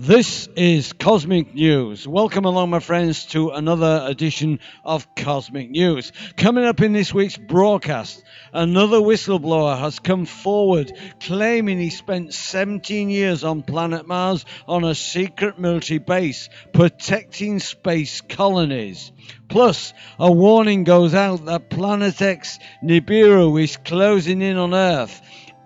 This is Cosmic News. Welcome along, my friends, to another edition of Cosmic News. Coming up in this week's broadcast, another whistleblower has come forward claiming he spent 17 years on planet Mars on a secret military base protecting space colonies. Plus, a warning goes out that Planet X Nibiru is closing in on Earth,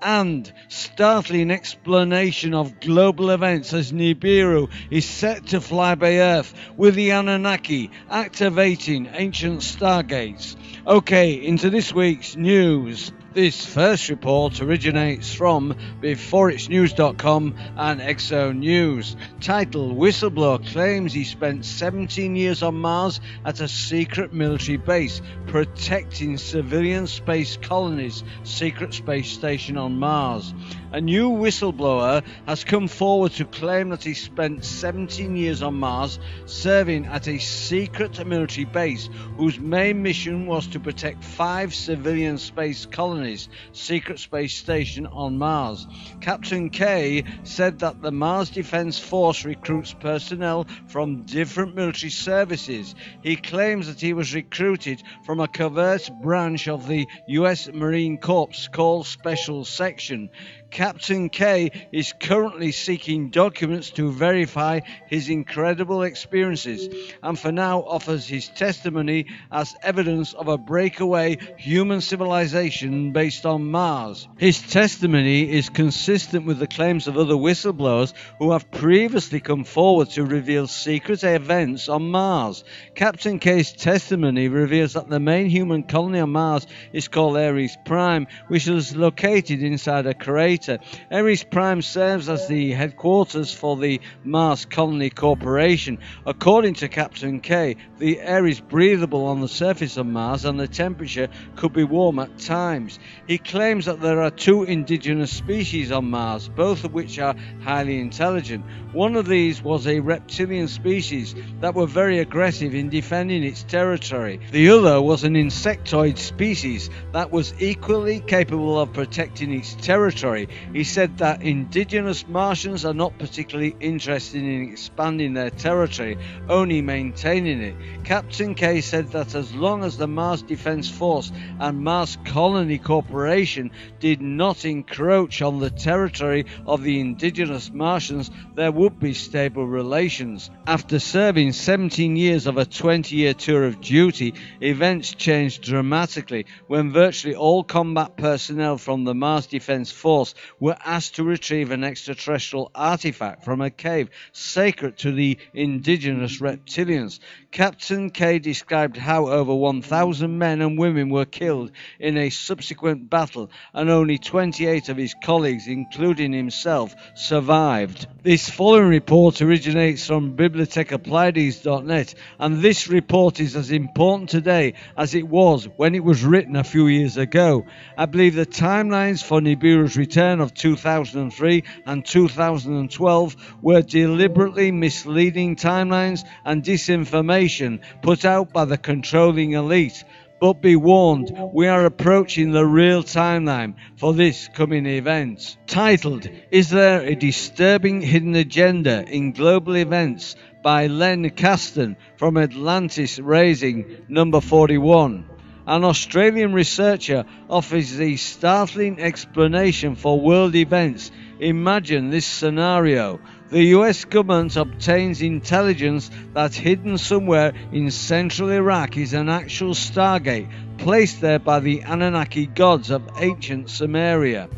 and startling explanation of global events as Nibiru is set to fly by Earth with the Anunnaki activating ancient stargates. Okay, into this week's news. This first report originates from beforeitsnews.com and Exo News. Title: Whistleblower claims he spent 17 years on Mars at a secret military base protecting civilian space colonies, secret space station on Mars. A new whistleblower has come forward to claim that he spent 17 years on Mars serving at a secret military base whose main mission was to protect 5 civilian space colonies, secret space station on Mars. Captain K said that the Mars Defense Force recruits personnel from different military services. He claims that he was recruited from a covert branch of the US Marine Corps called Special Section. Captain K is currently seeking documents to verify his incredible experiences, and for now offers his testimony as evidence of a breakaway human civilization based on Mars. His testimony is consistent with the claims of other whistleblowers who have previously come forward to reveal secret events on Mars. Captain K's testimony reveals that the main human colony on Mars is called Ares Prime, which is located inside a crater. Ares Prime serves as the headquarters for the Mars Colony Corporation. According to Captain K, the air is breathable on the surface of Mars and the temperature could be warm at times. He claims that there are 2 indigenous species on Mars, both of which are highly intelligent. One of these was a reptilian species that were very aggressive in defending its territory. The other was an insectoid species that was equally capable of protecting its territory. He said that indigenous Martians are not particularly interested in expanding their territory, only maintaining it. Captain K said that as long as the Mars Defense Force and Mars Colony Corporation did not encroach on the territory of the indigenous Martians, there would be stable relations. After serving 17 years of a 20-year tour of duty, events changed dramatically when virtually all combat personnel from the Mars Defense Force were asked to retrieve an extraterrestrial artifact from a cave sacred to the indigenous reptilians. Captain K described how over 1,000 men and women were killed in a subsequent battle, and only 28 of his colleagues, including himself, survived. This following report originates from bibliotechappliedis.net, and this report is as important today as it was when it was written a few years ago. I believe the timelines for Nibiru's return of 2003 and 2012 were deliberately misleading timelines and disinformation put out by the controlling elite. But be warned, we are approaching the real timeline for this coming event. Titled, Is There a Disturbing Hidden Agenda in Global Events? By Len Caston from Atlantis Rising, number 41. An Australian researcher offers a startling explanation for world events. Imagine this scenario. The US government obtains intelligence that hidden somewhere in central Iraq is an actual stargate placed there by the Anunnaki gods of ancient Sumeria.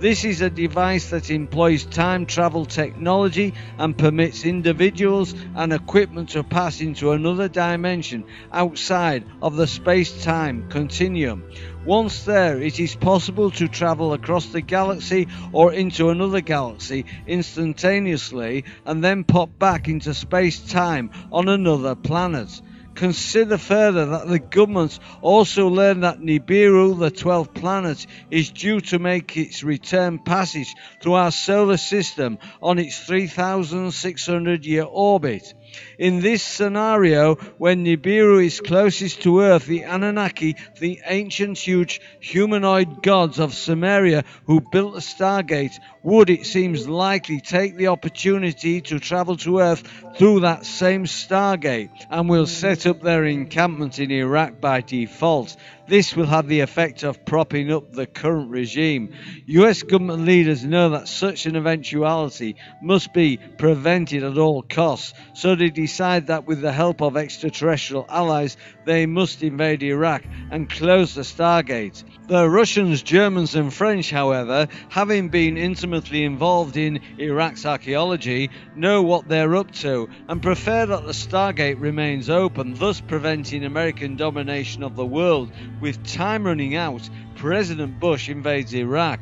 This is a device that employs time travel technology and permits individuals and equipment to pass into another dimension outside of the space-time continuum. Once there, it is possible to travel across the galaxy or into another galaxy instantaneously and then pop back into space-time on another planet. Consider further that the government also learned that Nibiru, the 12th planet, is due to make its return passage through our solar system on its 3,600-year orbit. In this scenario, when Nibiru is closest to Earth, the Anunnaki, the ancient huge humanoid gods of Sumeria who built the Stargate, would, it seems likely, take the opportunity to travel to Earth through that same Stargate and will set up their encampment in Iraq by default. This will have the effect of propping up the current regime. US government leaders know that such an eventuality must be prevented at all costs, so they decide that with the help of extraterrestrial allies, they must invade Iraq and close the Stargate. The Russians, Germans and French, however, having been intimately involved in Iraq's archaeology, know what they're up to and prefer that the Stargate remains open, thus preventing American domination of the world. With time running out, President Bush invades Iraq.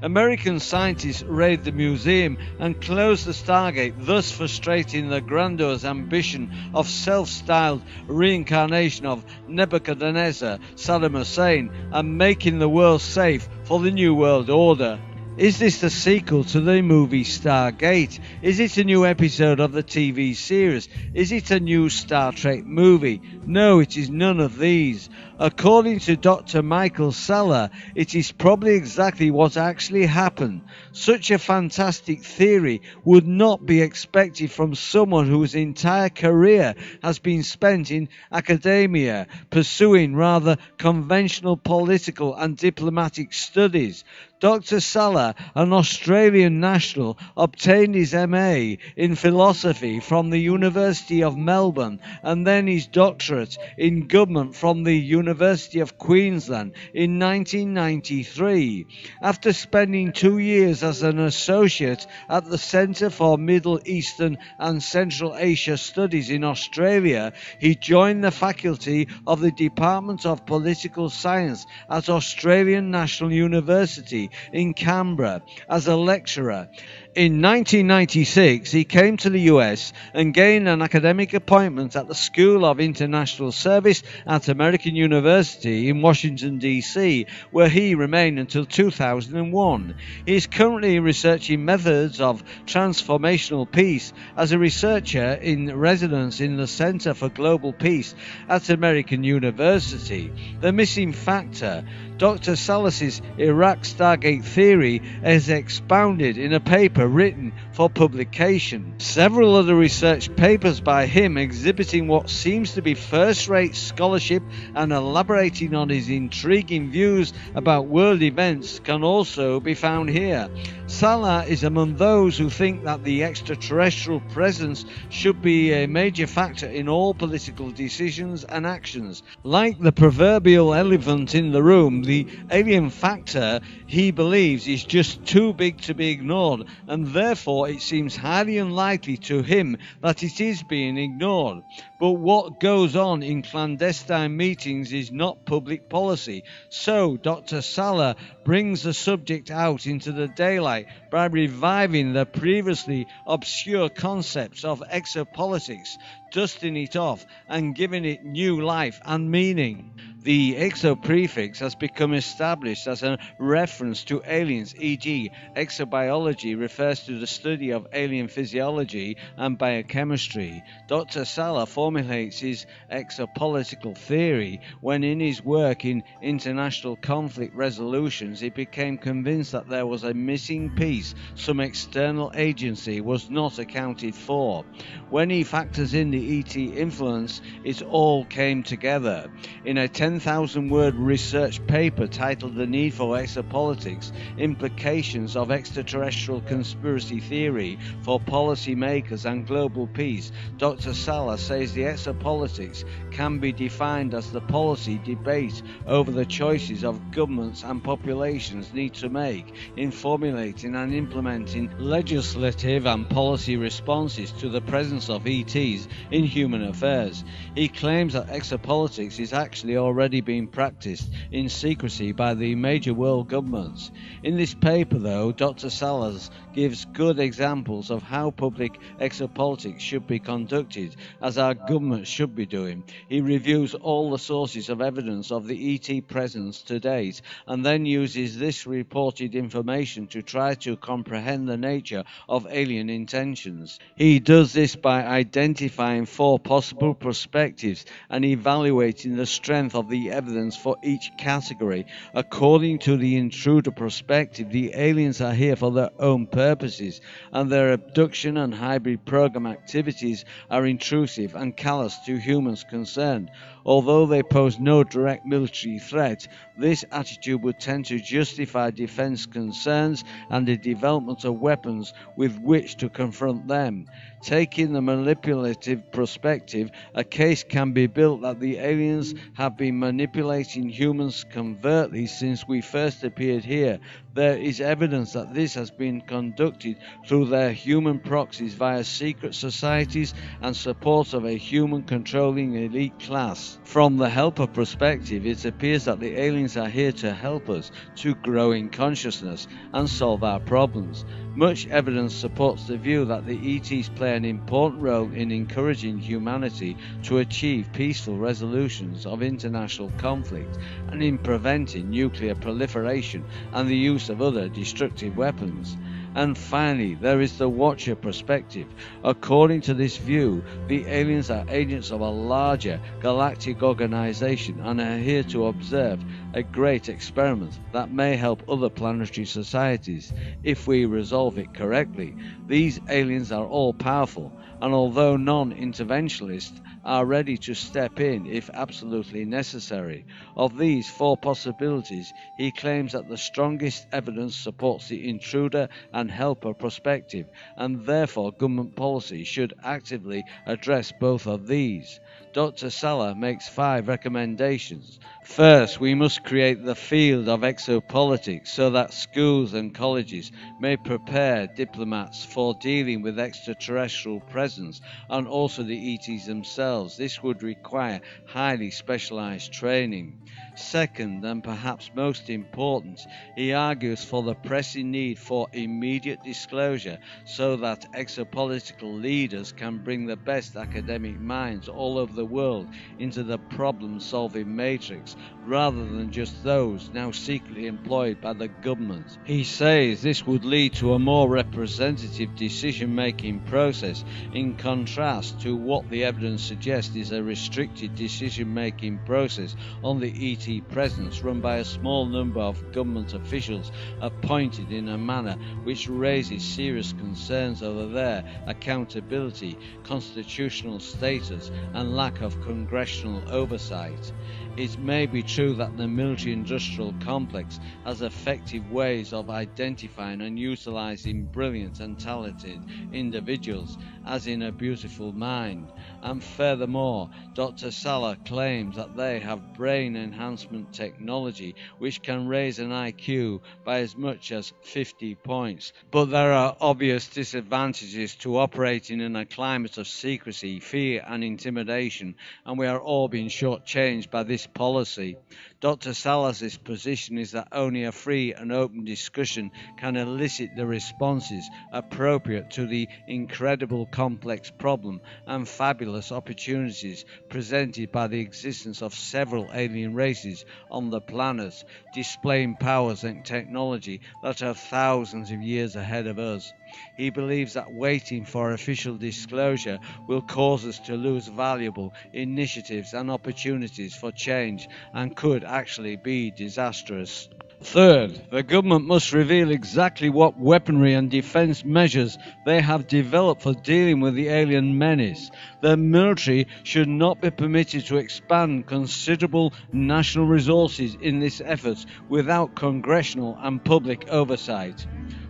American scientists raid the museum and close the Stargate, thus frustrating the grandiose ambition of self-styled reincarnation of Nebuchadnezzar, Saddam Hussein, and making the world safe for the New World Order. Is this the sequel to the movie Stargate? Is it a new episode of the TV series? Is it a new Star Trek movie? No, it is none of these. According to Dr. Michael Seller, it is probably exactly what actually happened. Such a fantastic theory would not be expected from someone whose entire career has been spent in academia, pursuing rather conventional political and diplomatic studies. Dr. Seller, an Australian national, obtained his MA in philosophy from the University of Melbourne and then his doctorate in government from the University of Queensland in 1993. After spending 2 years as an associate at the Centre for Middle Eastern and Central Asia Studies in Australia, he joined the faculty of the Department of Political Science at Australian National University in Canberra as a lecturer. In 1996, he came to the US and gained an academic appointment at the School of International Service at American University in Washington, D.C., where he remained until 2001. He is currently researching methods of transformational peace as a researcher in residence in the Center for Global Peace at American University. The missing factor: Dr. Seller's Iraq Stargate theory is expounded in a paper written for publication. Several other research papers by him exhibiting what seems to be first-rate scholarship and elaborating on his intriguing views about world events can also be found here. Salah is among those who think that the extraterrestrial presence should be a major factor in all political decisions and actions. Like the proverbial elephant in the room, the alien factor, he believes, is just too big to be ignored, and therefore it seems highly unlikely to him that it is being ignored. But what goes on in clandestine meetings is not public policy, so Dr. Salah brings the subject out into the daylight by reviving the previously obscure concepts of exopolitics, dusting it off and giving it new life and meaning. The exo prefix has become established as a reference to aliens, e.g. exobiology refers to the study of alien physiology and biochemistry. Dr. Salah formulates his exopolitical theory when in his work in international conflict resolutions he became convinced that there was a missing piece, some external agency was not accounted for. When he factors in the ET influence, it all came together. In a 10,000-word research paper titled The Need for Exopolitics, Implications of Extraterrestrial Conspiracy Theory for Policymakers and Global Peace, Dr. Salah says the exopolitics can be defined as the policy debate over the choices of governments and populations need to make in formulating and implementing legislative and policy responses to the presence of ETs in human affairs. He claims that exopolitics is actually already already being practiced in secrecy by the major world governments. In this paper, though, Dr. Salas gives good examples of how public exopolitics should be conducted, as our government should be doing. He reviews all the sources of evidence of the ET presence to date, and then uses this reported information to try to comprehend the nature of alien intentions. He does this by identifying 4 possible perspectives and evaluating the strength of the evidence for each category. According to the intruder perspective, the aliens are here for their own purposes, and their abduction and hybrid program activities are intrusive and callous to humans concerned. Although they pose no direct military threat, this attitude would tend to justify defense concerns and the development of weapons with which to confront them. Taking the manipulative perspective, a case can be built that the aliens have been manipulating humans covertly since we first appeared here. There is evidence that this has been conducted through their human proxies via secret societies and support of a human-controlling elite class. From the helper perspective, it appears that the aliens are here to help us to grow in consciousness and solve our problems. Much evidence supports the view that the ETs play an important role in encouraging humanity to achieve peaceful resolutions of international conflict and in preventing nuclear proliferation and the use of other destructive weapons. And finally, there is the Watcher perspective. According to this view, the aliens are agents of a larger galactic organization and are here to observe a great experiment that may help other planetary societies if we resolve it correctly. These aliens are all powerful, and although non-interventionists are ready to step in if absolutely necessary. Of these 4 possibilities, he claims that the strongest evidence supports the intruder and helper perspective, and therefore government policy should actively address both of these. Dr. Sala makes 5 recommendations. First, we must create the field of exopolitics so that schools and colleges may prepare diplomats for dealing with extraterrestrial presence and also the ETs themselves. This would require highly specialized training. Second, and perhaps most important, he argues for the pressing need for immediate disclosure so that exopolitical leaders can bring the best academic minds all over the world into the problem-solving matrix rather than just those now secretly employed by the government. He says this would lead to a more representative decision-making process in contrast to what the evidence suggests is a restricted decision-making process on the ET presence run by a small number of government officials appointed in a manner which raises serious concerns over their accountability, constitutional status and lack of congressional oversight. It may be true that the military-industrial complex has effective ways of identifying and utilizing brilliant and talented individuals, as in A Beautiful Mind, and furthermore, Dr. Sala claims that they have brain enhancement technology which can raise an IQ by as much as 50 points. But there are obvious disadvantages to operating in a climate of secrecy, fear and intimidation, and we are all being shortchanged by this policy. Dr. Salas's position is that only a free and open discussion can elicit the responses appropriate to the incredible complex problem and fabulous opportunities presented by the existence of several alien races on the planet, displaying powers and technology that are thousands of years ahead of us. He believes that waiting for official disclosure will cause us to lose valuable initiatives and opportunities for change and could actually be disastrous. Third, the government must reveal exactly what weaponry and defense measures they have developed for dealing with the alien menace. The military should not be permitted to expand considerable national resources in this effort without congressional and public oversight.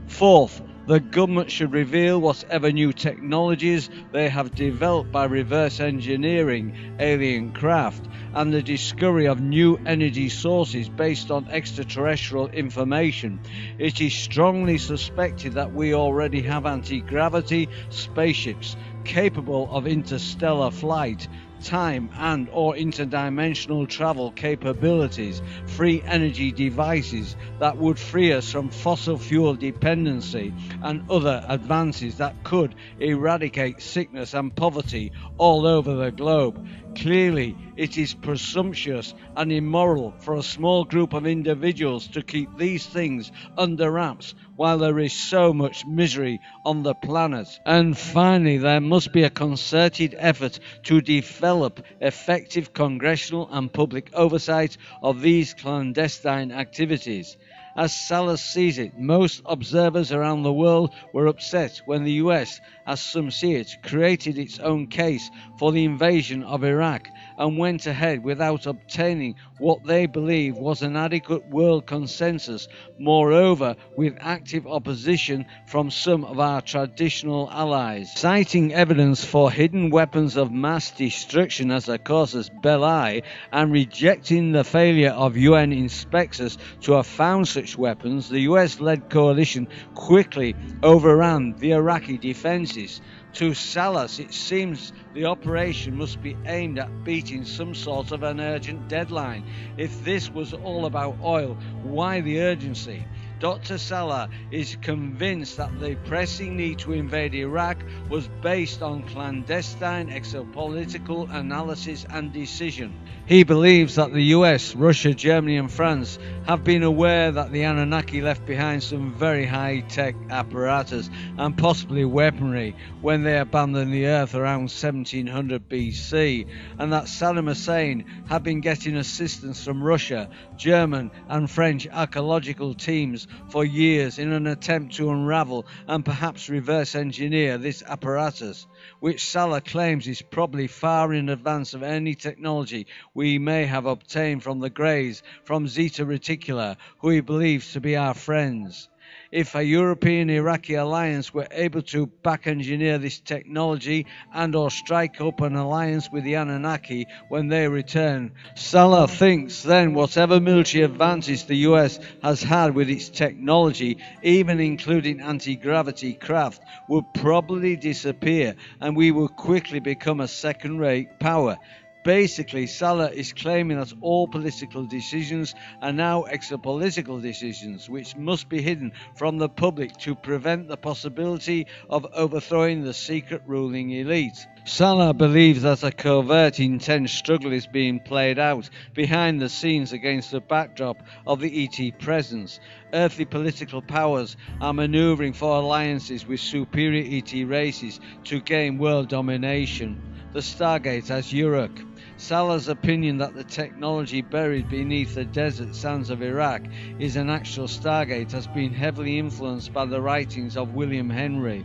Fourth, the government should reveal whatever new technologies they have developed by reverse engineering alien craft and the discovery of new energy sources based on extraterrestrial information. It is strongly suspected that we already have anti-gravity spaceships capable of interstellar flight. time and or interdimensional travel capabilities, free energy devices that would free us from fossil fuel dependency, and other advances that could eradicate sickness and poverty all over the globe. Clearly, it is presumptuous and immoral for a small group of individuals to keep these things under wraps while there is so much misery on the planet. And finally, there must be a concerted effort to develop effective congressional and public oversight of these clandestine activities. As Salas sees it, most observers around the world were upset when the US, as some see it, created its own case for the invasion of Iraq and went ahead without obtaining what they believe was an adequate world consensus, moreover with active opposition from some of our traditional allies. Citing evidence for hidden weapons of mass destruction as a casus belli and rejecting the failure of UN inspectors to have found such weapons, the US-led coalition quickly overran the Iraqi defences. To Salas, it seems the operation must be aimed at beating some sort of an urgent deadline. If this was all about oil, why the urgency? Dr. Salah is convinced that the pressing need to invade Iraq was based on clandestine exopolitical analysis and decision. He believes that the US, Russia, Germany and France have been aware that the Anunnaki left behind some very high-tech apparatus and possibly weaponry when they abandoned the Earth around 1700 BC, and that Saddam Hussein had been getting assistance from Russia, German and French archaeological teams for years in an attempt to unravel and perhaps reverse engineer this apparatus, which Salah claims is probably far in advance of any technology we may have obtained from the Greys from Zeta Reticula, who he believes to be our friends. If a European-Iraqi alliance were able to back-engineer this technology and or strike up an alliance with the Anunnaki when they return, Salah thinks then whatever military advantage the US has had with its technology, even including anti-gravity craft, would probably disappear and we would quickly become a second-rate power. Basically, Salah is claiming that all political decisions are now exopolitical decisions, which must be hidden from the public to prevent the possibility of overthrowing the secret ruling elite. Salah believes that a covert, intense struggle is being played out behind the scenes against the backdrop of the ET presence. Earthly political powers are maneuvering for alliances with superior ET races to gain world domination. The Stargate as Uruk. Salah's opinion that the technology buried beneath the desert sands of Iraq is an actual Stargate has been heavily influenced by the writings of William Henry.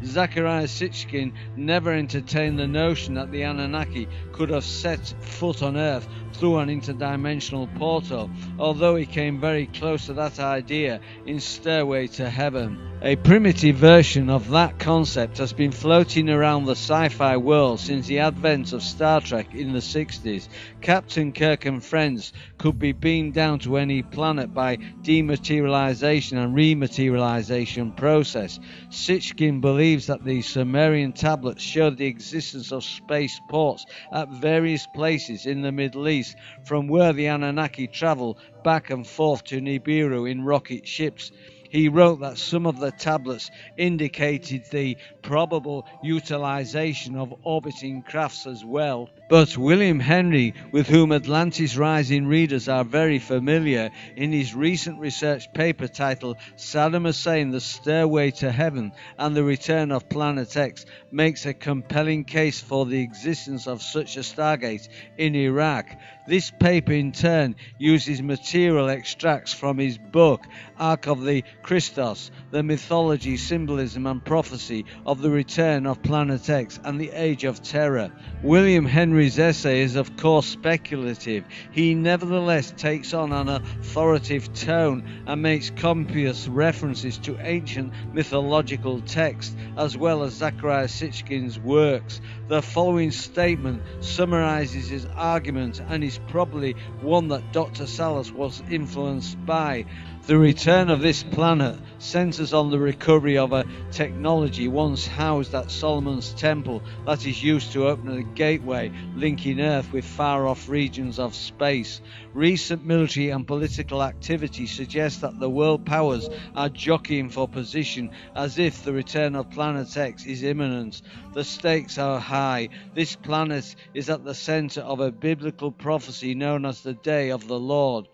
Zecharia Sitchin never entertained the notion that the Anunnaki could have set foot on Earth through an interdimensional portal, although he came very close to that idea in Stairway to Heaven. A primitive version of that concept has been floating around the sci-fi world since the advent of Star Trek in the 60s. Captain Kirk and friends could be beamed down to any planet by dematerialization and rematerialization process. Sitchin believes that the Sumerian tablets showed the existence of space ports at various places in the Middle East, from where the Anunnaki travel back and forth to Nibiru in rocket ships. He wrote that some of the tablets indicated the probable utilization of orbiting crafts as well. But William Henry, with whom Atlantis Rising readers are very familiar, in his recent research paper titled Saddam Hussein, The Stairway to Heaven and the Return of Planet X, makes a compelling case for the existence of such a Stargate in Iraq. This paper in turn uses material extracts from his book Ark of the Christos, the mythology, symbolism and prophecy of the return of Planet X and the Age of Terror. William Henry's essay is of course speculative. He nevertheless takes on an authoritative tone and makes copious references to ancient mythological texts as well as Zecharia Sitchin's works. The following statement summarizes his argument and is probably one that Dr. Salas was influenced by. The return of this planet centers on the recovery of a technology once housed at Solomon's Temple that is used to open a gateway linking Earth with far-off regions of space. Recent military and political activity suggests that the world powers are jockeying for position as if the return of Planet X is imminent. The stakes are high. This planet is at the center of a biblical prophecy known as the Day of the Lord.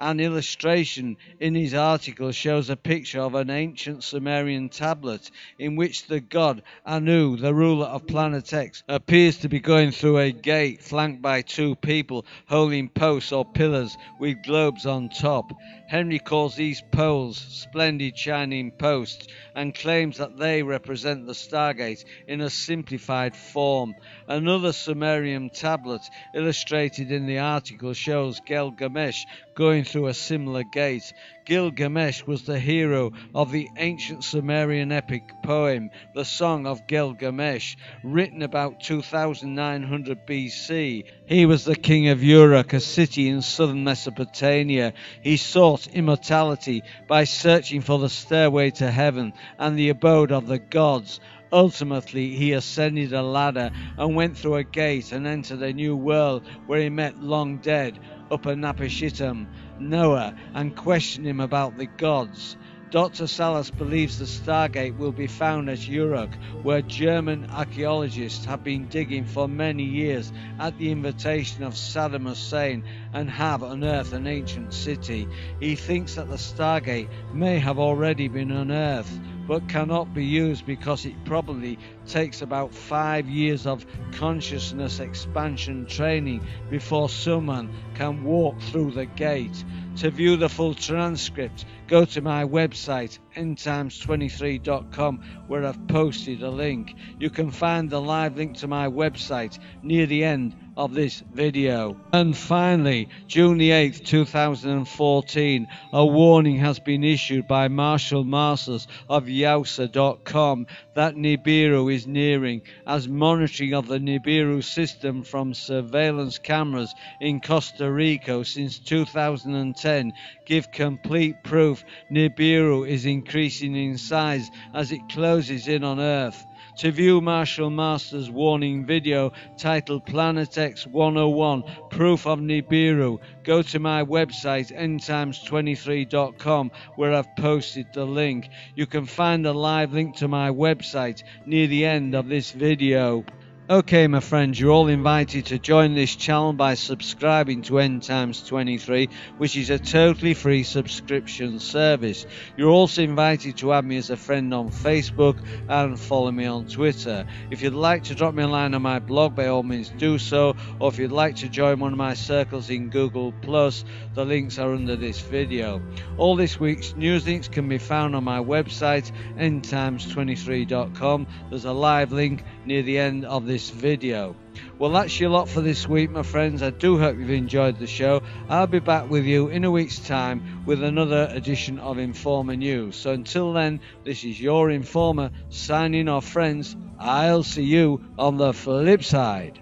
An illustration in his article shows a picture of an ancient Sumerian tablet in which the god Anu, the ruler of Planet X, appears to be going through a gate flanked by two people holding posts or pillars with globes on top. Henry calls these poles splendid shining posts and claims that they represent the Stargate in a simplified form. Another Sumerian tablet illustrated in the article shows Gilgamesh going through a similar gate. Gilgamesh was the hero of the ancient Sumerian epic poem, the Song of Gilgamesh, written about 2900 BC. He was the king of Uruk, a city in southern Mesopotamia. He sought immortality by searching for the stairway to heaven and the abode of the gods. Ultimately, he ascended a ladder and went through a gate and entered a new world where he met long dead Upper-Napishtim, Noah, and questioned him about the gods. Dr. Salas believes the Stargate will be found at Uruk, where German archaeologists have been digging for many years at the invitation of Saddam Hussein and have unearthed an ancient city. He thinks that the Stargate may have already been unearthed, but cannot be used because it probably takes about 5 years of consciousness expansion training before someone can walk through the gate. To view the full transcript, go to my website endtimes23.com, where I've posted a link. You can find the live link to my website near the end of this video. And finally, June the 8th 2014, a warning has been issued by Marshall Masters of Yowsa.com that Nibiru is nearing, as monitoring of the Nibiru system from surveillance cameras in Costa Rica since 2010 give complete proof Nibiru is increasing in size as it closes in on Earth. To view Marshall Masters' warning video titled Planet X 101 Proof of Nibiru, go to my website endtimes23.com, where I've posted the link. You can find the live link to my website near the end of this video. Okay, my friends, you're all invited to join this channel by subscribing to End Times 23, which is a totally free subscription service. You're also invited to add me as a friend on Facebook and follow me on Twitter. If you'd like to drop me a line on my blog, by all means do so, or if you'd like to join one of my circles in Google+, the links are under this video. All this week's news links can be found on my website, endtimes23.com. There's a live link near the end of this video. Well, that's your lot for this week, my friends. I do hope you've enjoyed the show. I'll be back with you in a week's time with another edition of Informer News. So until then, this is your Informer signing off, friends. I'll see you on the flip side.